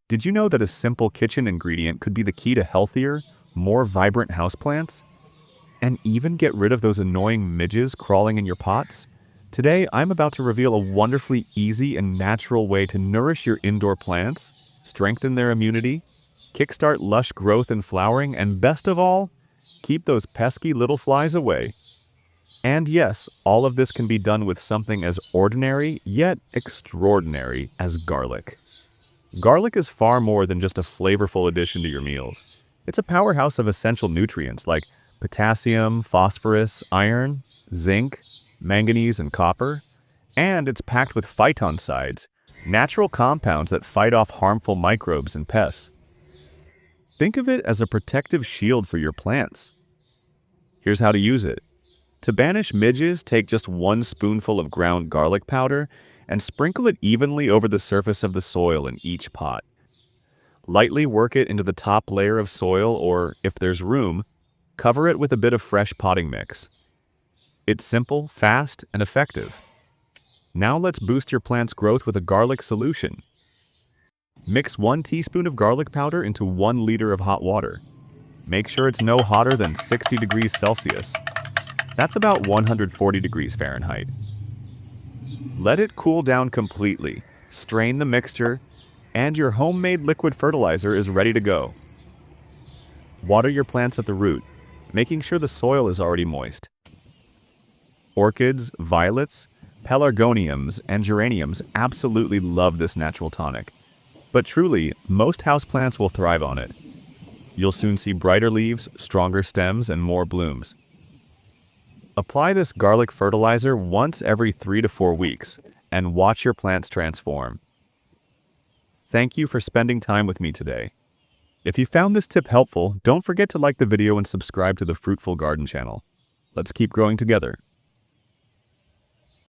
Did you know that a simple kitchen ingredient could be the key to healthier, more vibrant houseplants? And even get rid of those annoying midges crawling in your pots? Today, I'm about to reveal a wonderfully easy and natural way to nourish your indoor plants, strengthen their immunity, kickstart lush growth and flowering, and best of all, keep those pesky little flies away. And yes, all of this can be done with something as ordinary yet extraordinary as garlic. Garlic is far more than just a flavorful addition to your meals. It's a powerhouse of essential nutrients like potassium, phosphorus, iron, zinc, manganese, and copper. And it's packed with phytoncides, natural compounds that fight off harmful microbes and pests. Think of it as a protective shield for your plants. Here's how to use it. To banish midges, take just 1 spoonful of ground garlic powder and sprinkle it evenly over the surface of the soil in each pot. Lightly work it into the top layer of soil or, if there's room, cover it with a bit of fresh potting mix. It's simple, fast, and effective. Now let's boost your plant's growth with a garlic solution. Mix 1 teaspoon of garlic powder into 1 liter of hot water. Make sure it's no hotter than 60 degrees Celsius. That's about 140 degrees Fahrenheit. Let it cool down completely, strain the mixture, and your homemade liquid fertilizer is ready to go. Water your plants at the root, making sure the soil is already moist. Orchids, violets, pelargoniums, and geraniums absolutely love this natural tonic. But truly, most houseplants will thrive on it. You'll soon see brighter leaves, stronger stems, and more blooms. Apply this garlic fertilizer once every 3 to 4 weeks and watch your plants transform. Thank you for spending time with me today. If you found this tip helpful, don't forget to like the video and subscribe to the Fruitful Garden channel. Let's keep growing together.